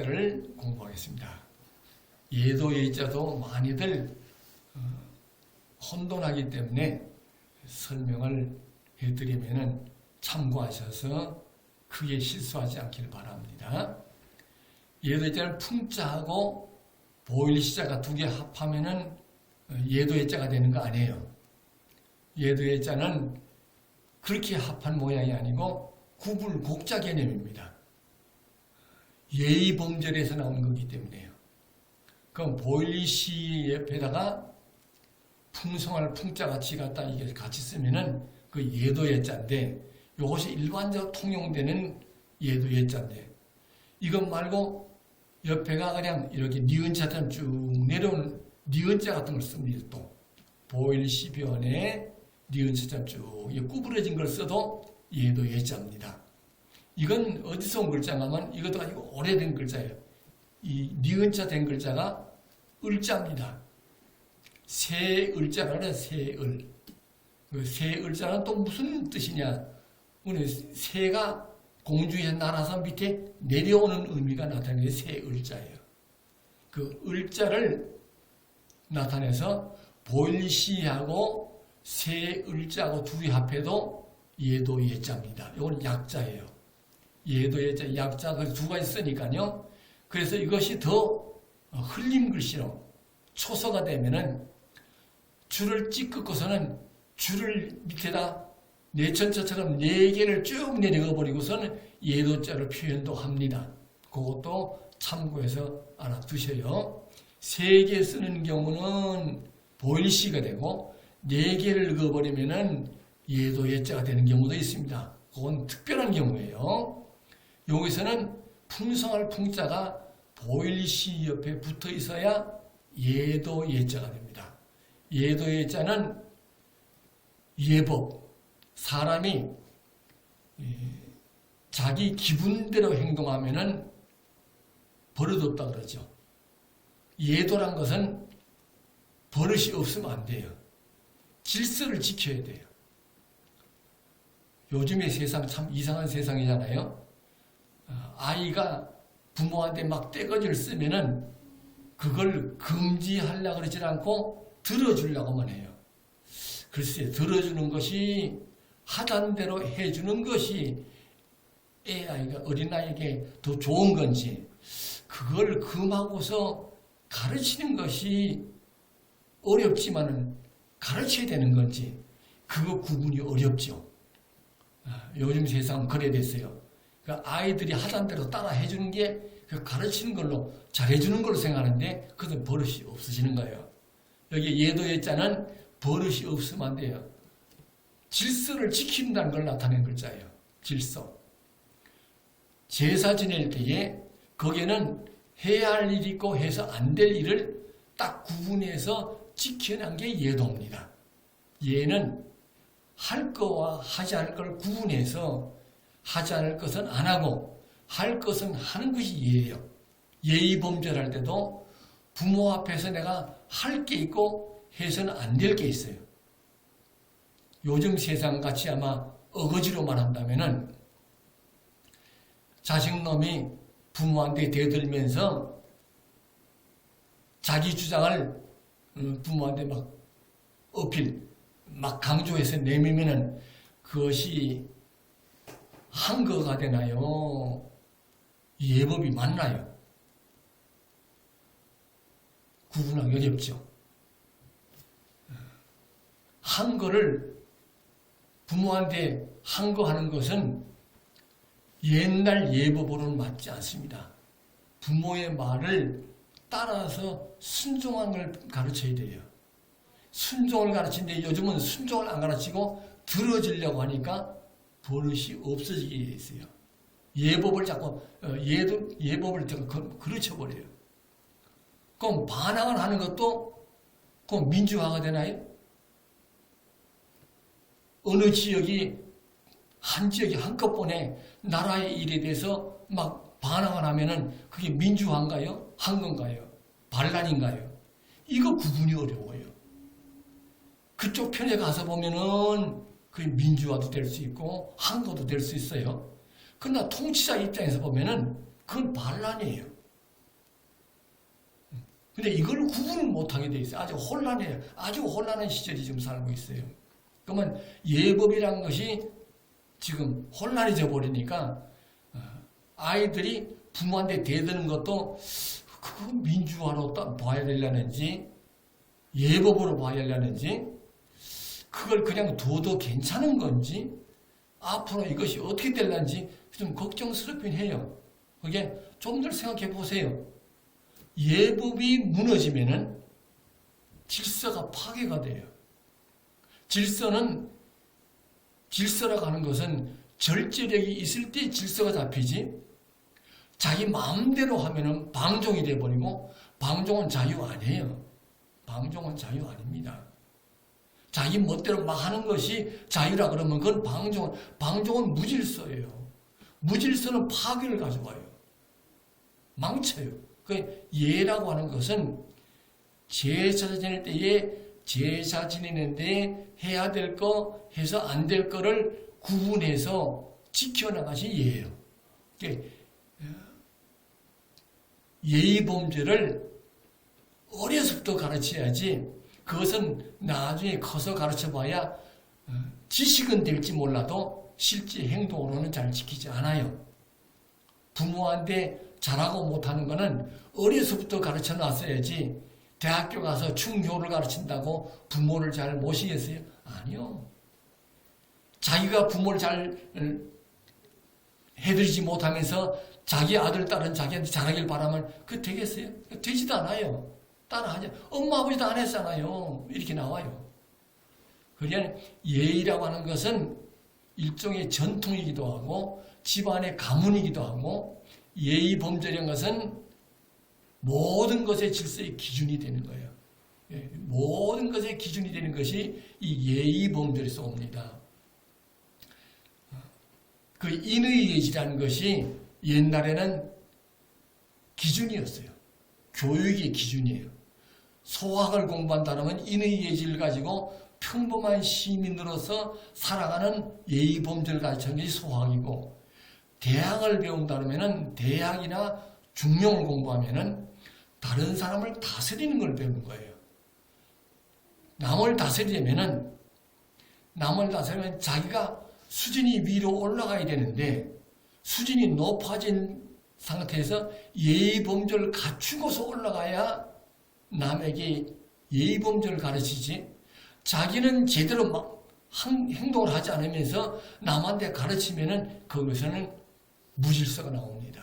예도예자를 공부하겠습니다. 예도예자도 많이들 혼돈하기 때문에 설명을 해드리면 참고하셔서 크게 실수하지 않길 바랍니다. 예도예자는 풍자하고 보일시자가 두 개 합하면은 예도예자가 되는 거 아니에요. 예도예자는 그렇게 합한 모양이 아니고 구불곡자 개념입니다. 예의범절에서 나온 거기 때문에요. 그럼 보일시 옆에다가 풍성할 풍자같이 갖다 이게 같이 쓰면은 그 예도예자인데, 이것이 일반적으로 통용되는 예도예자인데, 이것 말고 옆에가 그냥 이렇게 니은자처럼 쭉 내려오는 니은자 같은 걸 씁니다. 또 보일시변에 니은자처럼 쭉 구부러진 걸 써도 예도예자입니다. 이건 어디서 온 글자가 하면 이것도 아니고 오래된 글자예요. 이 니은자 된 글자가 을자입니다. 새을자라 그래. 새을. 그 새을자는 또 무슨 뜻이냐? 오늘 새가 공중에 날아서 밑에 내려오는 의미가 나타내는 게 새을자예요. 그 을자를 나타내서 보일시하고 새을자하고 둘이 합해도 예도예자입니다. 이건 약자예요. 예도예자, 약자 그 두 가지 쓰니까요. 그래서 이것이 더 흘림 글씨로 초서가 되면은 줄을 찢고서는 줄을 밑에다 내천자처럼 4개를 쭉 내려가 버리고서는 예도자를 표현도 합니다. 그것도 참고해서 알아두셔요. 3개 쓰는 경우는 보일시가 되고 4개를 넣어버리면은 예도예자가 되는 경우도 있습니다. 그건 특별한 경우예요. 여기서는 풍성할 풍자가 보일시 옆에 붙어 있어야 예도예자가 됩니다. 예도예자는 예법, 사람이 자기 기분대로 행동하면은 버릇없다 그러죠. 예도란 것은 버릇이 없으면 안 돼요. 질서를 지켜야 돼요. 요즘의 세상 참 이상한 세상이잖아요. 아이가 부모한테 막 떼거지를 쓰면은 그걸 금지하려고 그러지 않고 들어주려고만 해요. 글쎄, 들어주는 것이 하던 대로 해주는 것이 아이가 어린아이에게 더 좋은 건지, 그걸 금하고서 가르치는 것이 어렵지만은 가르쳐야 되는 건지, 그거 구분이 어렵죠. 요즘 세상은 그래 됐어요. 그러니까 아이들이 하던 대로 따라 해주는 게 가르치는 걸로 잘해주는 걸로 생각하는데 그것은 버릇이 없어지는 거예요. 여기 예도예자는 버릇이 없으면 안 돼요. 질서를 지킨다는 걸 나타내는 글자예요. 질서. 제사 지낼 때에 거기에는 해야 할 일이 있고 해서 안 될 일을 딱 구분해서 지켜낸 게 예도입니다. 예는 할 거와 하지 않을 걸 구분해서 하지 않을 것은 안 하고 할 것은 하는 것이 예예요. 예의범절할 때도 부모 앞에서 내가 할 게 있고 해서는 안 될 게 있어요. 요즘 세상같이 아마 어거지로 말한다면은 자식놈이 부모한테 대들면서 자기 주장을 부모한테 막 어필, 막 강조해서 내밀면은 그것이 한거가 되나요? 예법이 맞나요? 구분하기 어렵죠. 한거를 부모한테 한거 하는 것은 옛날 예법으로는 맞지 않습니다. 부모의 말을 따라서 순종하는 걸 가르쳐야 돼요. 순종을 가르치는데 요즘은 순종을 안 가르치고 들어주려고 하니까 버릇이 없어지게 돼 있어요. 예법을 자꾸 예법을 자꾸 그르쳐버려요. 그럼 반항을 하는 것도 그럼 민주화가 되나요? 어느 지역이 한 지역이 한꺼번에 나라의 일에 대해서 막 반항을 하면은 그게 민주화인가요? 한 건가요? 반란인가요? 이거 구분이 어려워요. 그쪽 편에 가서 보면은 그게 민주화도 될 수 있고 한 것도 될 수 있어요. 그러나 통치자 입장에서 보면은 그건 반란이에요. 근데 이걸 구분을 못하게 돼 있어요. 아주 혼란해요. 아주 혼란한 시절이 지금 살고 있어요. 그러면 예법이란 것이 지금 혼란해져 버리니까 아이들이 부모한테 대드는 것도 그거 민주화로 봐야 되려는지 예법으로 봐야 되려는지 그걸 그냥 둬도 괜찮은 건지 앞으로 이것이 어떻게 될는지 좀 걱정스럽긴 해요. 그게 좀 더 생각해 보세요. 예법이 무너지면은 질서가 파괴가 돼요. 질서라고 하는 것은 절제력이 있을 때 질서가 잡히지 자기 마음대로 하면은 방종이 돼버리고 방종은 자유 아니에요. 방종은 자유 아닙니다. 자기 멋대로 막 하는 것이 자유라 그러면 그건 방종은 무질서예요. 무질서는 파괴를 가져와요. 망쳐요. 그 예라고 하는 것은 제사 지낼 때에 제사 지내는데 해야 될 거 해서 안 될 거를 구분해서 지켜나가시 예예요. 예의 범죄를 어려서부터 가르쳐야지 그것은 나중에 커서 가르쳐봐야 지식은 될지 몰라도 실제 행동으로는 잘 지키지 않아요. 부모한테 잘하고 못하는 거는 어려서부터 가르쳐 놨어야지 대학교 가서 충효를 가르친다고 부모를 잘 모시겠어요? 아니요. 자기가 부모를 잘 해드리지 못하면서 자기 아들, 딸은 자기한테 잘하길 바라면 그게 되겠어요? 되지도 않아요. 따라하죠. 엄마, 아버지 다 안 했잖아요. 이렇게 나와요. 그러니까 예의라고 하는 것은 일종의 전통이기도 하고 집안의 가문이기도 하고 예의 범죄라는 것은 모든 것의 질서의 기준이 되는 거예요. 모든 것의 기준이 되는 것이 이 예의 범죄에서 옵니다. 그 인의 예지라는 것이 옛날에는 기준이었어요. 교육의 기준이에요. 소학을 공부한다면 인의 예지를 가지고 평범한 시민으로서 살아가는 예의 범죄를 가르치는 것이 소학이고 대학을 배운다면 대학이나 중용을 공부하면 다른 사람을 다스리는 걸 배우는 거예요. 남을 다스리려면 자기가 수준이 위로 올라가야 되는데 수준이 높아진 상태에서 예의 범죄를 갖추고서 올라가야 남에게 예의 범죄를 가르치지 자기는 제대로 막 행동을 하지 않으면서 남한테 가르치면은 거기서는 무질서가 나옵니다.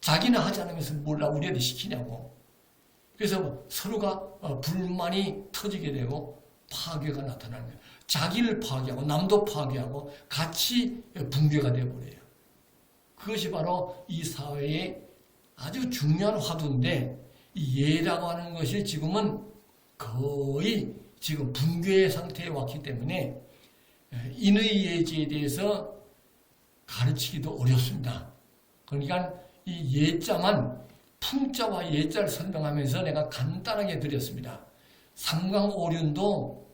자기는 하지 않으면서 몰라 우리한테 시키냐고. 그래서 서로가 불만이 터지게 되고 파괴가 나타나는 거예요. 자기를 파괴하고 남도 파괴하고 같이 붕괴가 되어버려요. 그것이 바로 이 사회의 아주 중요한 화두인데 이 예라고 하는 것이 지금은 거의 지금 붕괴 상태에 왔기 때문에 인의 예지에 대해서 가르치기도 어렵습니다. 그러니까 이 예자만 풍자와 예자를 설명하면서 내가 간단하게 드렸습니다. 상관오륜도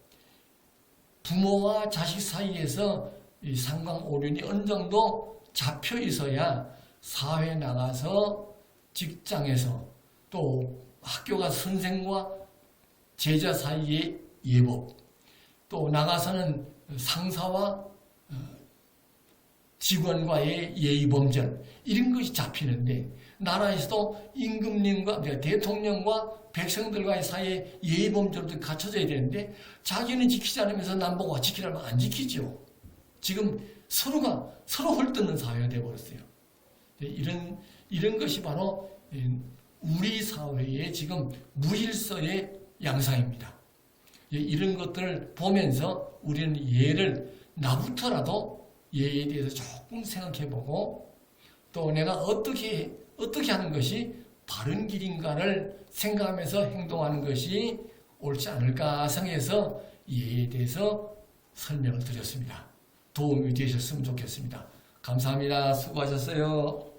부모와 자식 사이에서 이 상관오륜이 어느 정도 잡혀 있어야 사회에 나가서 직장에서 또 학교 가서 선생과 제자 사이의 예법 또 나가서는 상사와 직원과의 예의범절 이런 것이 잡히는데 나라에서도 임금님과 대통령과 백성들과의 사이에 예의범절도 갖춰져야 되는데 자기는 지키지 않으면서 남보고 지키라면 안 지키죠. 지금 서로 헐뜯는 사회가 되어버렸어요. 이런 것이 바로 우리 사회의 지금 무질서의 양상입니다. 이런 것들을 보면서 우리는 예를 나부터라도 예에 대해서 조금 생각해보고 또 내가 어떻게 하는 것이 바른 길인가를 생각하면서 행동하는 것이 옳지 않을까 생각해서 예에 대해서 설명을 드렸습니다. 도움이 되셨으면 좋겠습니다. 감사합니다. 수고하셨어요.